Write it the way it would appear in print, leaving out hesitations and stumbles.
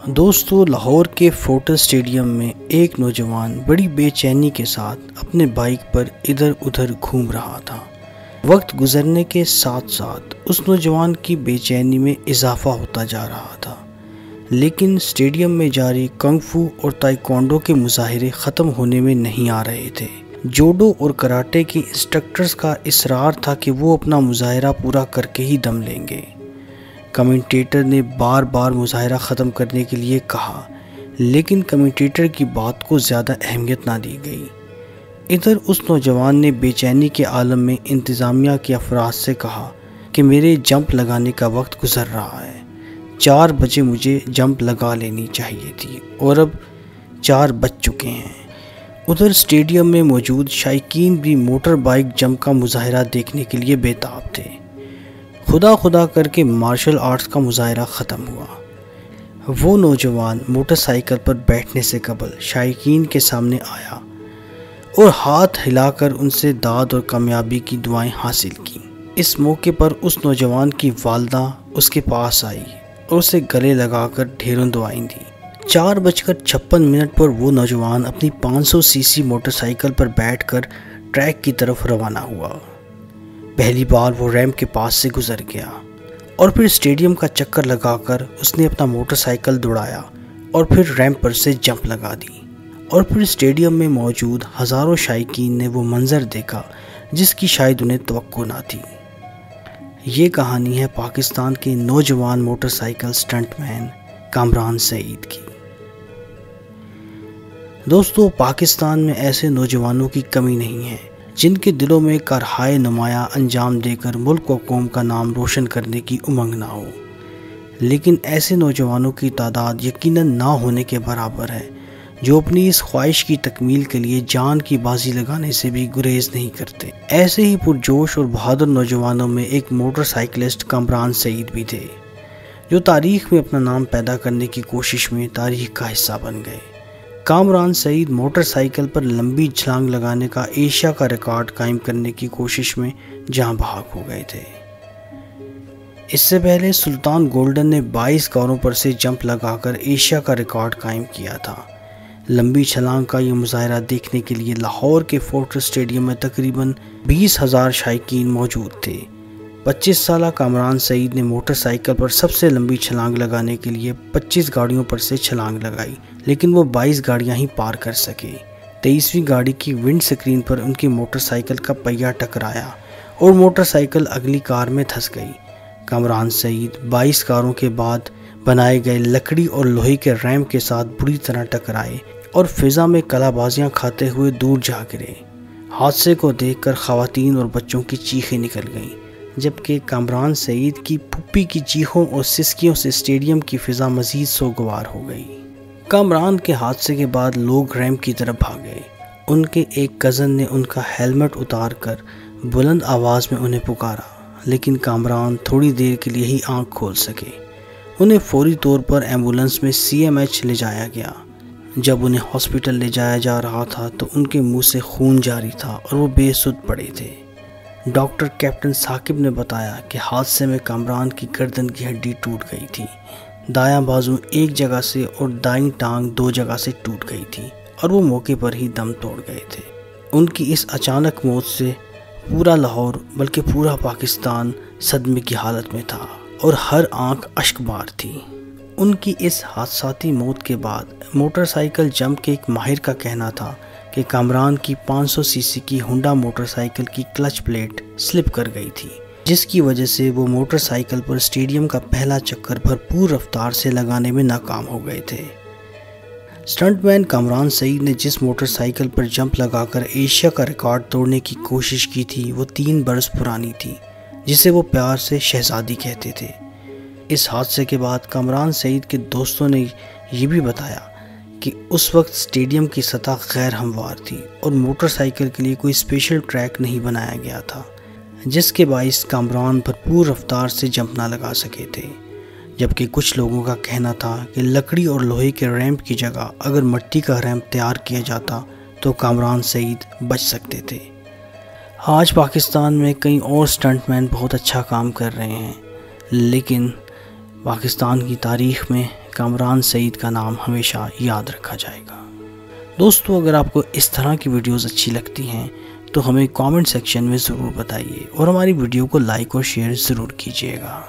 دوستو، لاہور کے forts stadium میں ایک نوجوان بڑی بے چینی کے ساتھ اپنے بائک پر ادھر ادھر گھوم رہا تھا۔ وقت گزرنے کے ساتھ ساتھ اس نوجوان کی بے چینی میں اضافہ ہوتا جا رہا تھا، لیکن اسٹیڈیم میں جاری کنگ فو اور تائیکوانڈو کے مظاہرے ختم ہونے میں نہیں آ رہے تھے۔ جوڈو اور کراٹے کے انسٹرکٹرز کا اصرار تھا کہ وہ اپنا مظاہرہ پورا کر کے ہی دم لیں گے۔ کمنٹیٹر نے بار بار مظاہرہ ختم کرنے کے لیے کہا، لیکن کمنٹیٹر کی بات کو زیادہ اہمیت نہ دی گئی۔ ادھر اس نوجوان نے بے چینی کے عالم میں انتظامیہ کے افراد سے کہا کہ میرے جمپ لگانے کا وقت گزر رہا ہے، 4 بجے مجھے جمپ لگا لینی چاہیے تھی اور اب 4 بج چکے ہیں۔ ادھر اسٹیڈیم میں موجود شائقین بھی موٹر بائک جمپ کا مظاہرہ دیکھنے کے لیے بے تاب تھے۔ خدا خدا کر کے مارشل آرٹس کا مظاہرہ ختم ہوا۔ وہ نوجوان موٹر سائیکل پر بیٹھنے سے قبل شائقین کے سامنے آیا اور ہاتھ ہلا کر ان سے داد اور کامیابی کی دعائیں حاصل کیں۔ اس موقع پر اس نوجوان کی والدہ اس کے پاس آئی اور اسے گلے لگا کر ڈھیروں دعائیں دیں۔ 4:56 پر وہ نوجوان اپنی 500 سی سی موٹر سائیکل پر بیٹھ کر ٹریک کی طرف روانہ ہوا۔ پہلی بار وہ ریمپ کے پاس سے گزر گیا اور پھر اسٹیڈیم کا چکر لگا کر اس نے اپنا موٹر سائیکل دوڑایا اور پھر ریمپ پر سے جمپ لگا دی، اور پھر اسٹیڈیم میں موجود ہزاروں شائقین نے وہ منظر دیکھا جس کی شاید انہیں توقع نہ تھی۔ یہ کہانی ہے پاکستان کے نوجوان موٹر سائیکل سٹنٹ مین کامران سعید کی۔ دوستو، پاکستان میں ایسے نوجوانوں کی کمی نہیں ہے جن کے دلوں میں کارہائے نمایاں انجام دے کر ملک و قوم کا نام روشن کرنے کی امنگ نہ ہو، لیکن ایسے نوجوانوں کی تعداد یقیناً نہ ہونے کے برابر ہے جو اپنی اس خواہش کی تکمیل کے لیے جان کی بازی لگانے سے بھی گریز نہیں کرتے۔ ایسے ہی پرجوش اور بہادر نوجوانوں میں ایک موٹر سائیکلسٹ کامران سعید بھی تھے، جو تاریخ میں اپنا نام پیدا کرنے کی کوشش میں تاریخ کا حصہ بن گئے۔ کامران سعید موٹر سائیکل پر لمبی چھلانگ لگانے کا ایشیا کا ریکارڈ قائم کرنے کی کوشش میں جاں بحق ہو گئے تھے۔ اس سے پہلے سلطان گولڈن نے 22 گاروں پر سے جمپ لگا کر ایشیا کا ریکارڈ قائم کیا تھا۔ لمبی چھلانگ کا یہ مظاہرہ دیکھنے کے لیے لاہور کے فورٹس اسٹیڈیم میں تقریباً 20,000 شائقین موجود تھے۔ 25 سالہ کامران سعید نے موٹر سائیکل پر سب سے لمبی چھلانگ لگانے کے لیے 25 گاڑیوں پر سے چھلانگ لگائی، لیکن وہ 22 گاڑیاں ہی پار کر سکے۔ 23ویں گاڑی کی ونڈ سکرین پر ان کی موٹر سائیکل کا پہیہ ٹکرایا اور موٹر سائیکل اگلی کار میں دھس گئی۔ کامران سعید 22 کاروں کے بعد بنائے گئے لکڑی اور لوہے کے ریمپ کے ساتھ بری طرح ٹکرائے اور فضا میں کلا بازیاں کھاتے ہوئے دور جا گرے۔ حادثے کو دیکھ کر خواتین اور بچوں کی چیخیں نکل گئیں، جبکہ کامران سعید کی پھپھی کی چیخوں اور سسکیوں سے اسٹیڈیم کی فضا مزید سوگوار ہو گئی۔ کامران کے حادثے کے بعد لوگ ریمپ کی طرف بھاگے۔ ان کے ایک کزن نے ان کا ہیلمٹ اتار کر بلند آواز میں انہیں پکارا، لیکن کامران تھوڑی دیر کے لیے ہی آنکھ کھول سکے۔ انہیں فوری طور پر ایمبولنس میں CMH لے جایا گیا۔ جب انہیں ہاسپٹل لے جایا جا رہا تھا تو ان کے منہ سے خون جاری تھا اور وہ بے سدھ پڑے تھے۔ ڈاکٹر کیپٹن ثاقب نے بتایا کہ حادثے میں کامران کی گردن کی ہڈی ٹوٹ گئی تھی، دایاں بازو ایک جگہ سے اور دائیں ٹانگ 2 جگہ سے ٹوٹ گئی تھی اور وہ موقع پر ہی دم توڑ گئے تھے۔ ان کی اس اچانک موت سے پورا لاہور بلکہ پورا پاکستان صدمے کی حالت میں تھا اور ہر آنکھ اشک بار تھی۔ ان کی اس حادثاتی موت کے بعد موٹر سائیکل جمپ کے ایک ماہر کا کہنا تھا کہ کامران کی 500 سی سی کی ہونڈا موٹر سائیکل کی کلچ پلیٹ سلپ کر گئی تھی، جس کی وجہ سے وہ موٹر سائیکل پر اسٹیڈیم کا پہلا چکر بھرپور رفتار سے لگانے میں ناکام ہو گئے تھے۔ سٹنٹ مین کامران سعید نے جس موٹر سائیکل پر جمپ لگا کر ایشیا کا ریکارڈ توڑنے کی کوشش کی تھی وہ 3 برس پرانی تھی، جسے وہ پیار سے شہزادی کہتے تھے۔ اس حادثے کے بعد کامران سعید کے دوستوں نے یہ بھی بتایا کہ اس وقت اسٹیڈیم کی سطح غیر ہموار تھی اور موٹر سائیکل کے لیے کوئی اسپیشل ٹریک نہیں بنایا گیا تھا، جس کے باعث کامران بھرپور رفتار سے جمپ نہ لگا سکے تھے، جبکہ کچھ لوگوں کا کہنا تھا کہ لکڑی اور لوہے کے ریمپ کی جگہ اگر مٹی کا ریمپ تیار کیا جاتا تو کامران سعید بچ سکتے تھے۔ آج پاکستان میں کئی اور سٹنٹ مین بہت اچھا کام کر رہے ہیں، لیکن پاکستان کی تاریخ میں کامران سعید کا نام ہمیشہ یاد رکھا جائے گا۔ دوستو، اگر آپ کو اس طرح کی ویڈیوز اچھی لگتی ہیں تو ہمیں کامنٹ سیکشن میں ضرور بتائیے اور ہماری ویڈیو کو لائک اور شیئر ضرور کیجیے گا۔